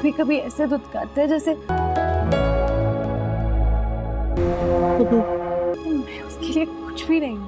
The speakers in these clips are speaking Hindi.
कभी कभी ऐसे धुतकारते हैं जैसे मैं उसके लिए कुछ भी नहीं हूँ।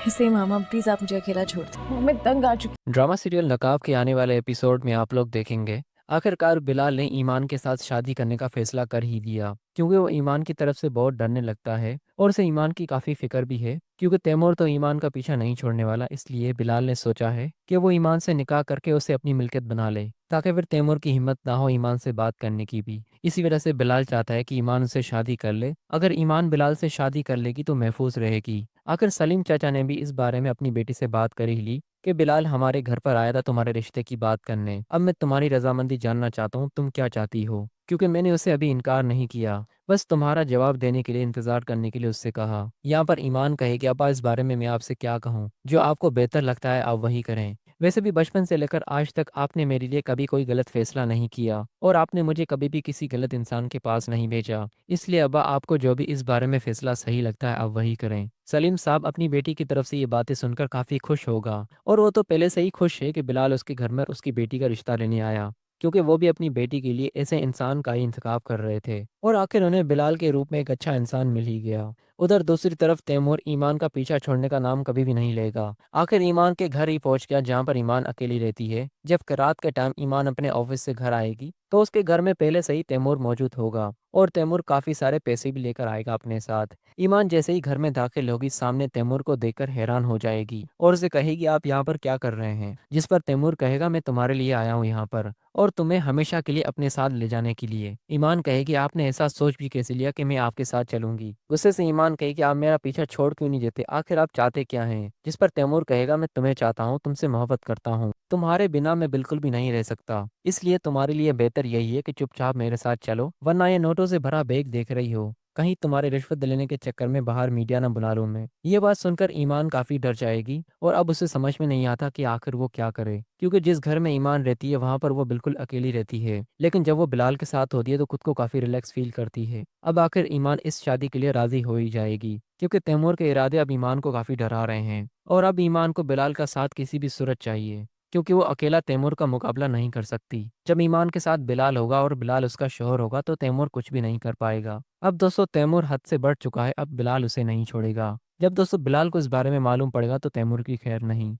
ऐसे मामा प्लीज आप मुझे अकेला छोड़ दो, मैं तंग आ चुकी ड्रामा सीरियल नकाब के आने वाले एपिसोड में आप लोग देखेंगे आखिरकार बिलाल ने ईमान के साथ शादी करने का फैसला कर ही लिया, क्योंकि वो ईमान की तरफ से बहुत डरने लगता है और उसे ईमान की काफ़ी फिक्र भी है, क्योंकि तैमूर तो ईमान का पीछा नहीं छोड़ने वाला। इसलिए बिलाल ने सोचा है कि वो ईमान से निकाह करके उसे अपनी मिल्कियत बना ले, ताकि फिर तैमूर की हिम्मत ना हो ईमान से बात करने की भी। इसी वजह से बिलाल चाहता है कि ईमान उसे शादी कर ले। अगर ईमान बिलाल से शादी कर लेगी तो महफूज रहेगी। आखिर सलीम चाचा ने भी इस बारे में अपनी बेटी से बात कर ही ली कि बिलाल हमारे घर पर आया था तुम्हारे रिश्ते की बात करने। अब मैं तुम्हारी रजामंदी जानना चाहता हूँ, तुम क्या चाहती हो, क्योंकि मैंने उसे अभी इनकार नहीं किया, बस तुम्हारा जवाब देने के लिए इंतजार करने के लिए उससे कहा। यहाँ पर ईमान कहे कि अब्बा इस बारे में मैं आपसे क्या कहूँ, जो आपको बेहतर लगता है आप वही करें। वैसे भी बचपन से लेकर आज तक आपने मेरे लिए कभी कोई गलत फैसला नहीं किया और आपने मुझे कभी भी किसी गलत इंसान के पास नहीं भेजा। इसलिए अब्बा आपको जो भी इस बारे में फैसला सही लगता है आप वही करें। सलीम साहब अपनी बेटी की तरफ से ये बातें सुनकर काफ़ी खुश होगा, और वो तो पहले से ही खुश है कि बिलाल उसके घर में उसकी बेटी का रिश्ता लेने आया, क्योंकि वो भी अपनी बेटी के लिए ऐसे इंसान का ही इंतखाब कर रहे थे और आखिर उन्हें बिलाल के रूप में एक अच्छा इंसान मिल ही गया। उधर दूसरी तरफ तैमूर ईमान का पीछा छोड़ने का नाम कभी भी नहीं लेगा। आखिर ईमान के घर ही पहुंच गया, जहाँ पर ईमान अकेली रहती है। जब रात के टाइम ईमान अपने ऑफिस से घर आएगी तो उसके घर में पहले से ही तैमूर मौजूद होगा और तैमूर काफ़ी सारे पैसे भी लेकर आएगा अपने साथ। ईमान जैसे ही घर में दाखिल होगी सामने तैमूर को देखकर हैरान हो जाएगी और उसे कहेगी आप यहाँ पर क्या कर रहे हैं, जिस पर तैमूर कहेगा मैं तुम्हारे लिए आया हूँ यहाँ पर और तुम्हें हमेशा के लिए अपने साथ ले जाने के लिए। ईमान कहेगी आपने ऐसा सोच भी कैसे लिया कि मैं आपके साथ चलूंगी। गुस्से से ईमान कहेगी आप मेरा पीछा छोड़ क्यों नहीं देते, आखिर आप चाहते क्या हैं, जिस पर तैमूर कहेगा मैं तुम्हें चाहता हूँ, तुमसे मोहब्बत करता हूँ, तुम्हारे बिना मैं बिल्कुल भी नहीं रह सकता, इसलिए तुम्हारे लिए बेहतर यही है कि चुपचाप मेरे साथ चलो, वरना ये नोटों से भरा बैग देख रही हो, कहीं तुम्हारे रिश्वत लेने के चक्कर में बाहर मीडिया न बुला लूं मैं। ये बात सुनकर ईमान काफी डर जाएगी और अब उसे समझ में नहीं आता कि आखिर वो क्या करे, क्योंकि जिस घर में ईमान रहती है वहां पर वो बिल्कुल अकेली रहती है, लेकिन जब वो बिलाल के साथ होती है तो खुद को काफी रिलैक्स फील करती है। अब आखिर ईमान इस शादी के लिए राजी हो ही जाएगी, क्योंकि तैमूर के इरादे अब ईमान को काफी डरा रहे हैं और अब ईमान को बिलाल का साथ किसी भी सूरत चाहिए, क्योंकि वो अकेला तैमूर का मुकाबला नहीं कर सकती। जब ईमान के साथ बिलाल होगा और बिलाल उसका शोहर होगा तो तैमूर कुछ भी नहीं कर पाएगा। अब दोस्तों तैमूर हद से बढ़ चुका है, अब बिलाल उसे नहीं छोड़ेगा। जब दोस्तों बिलाल को इस बारे में मालूम पड़ेगा तो तैमूर की खैर नहीं।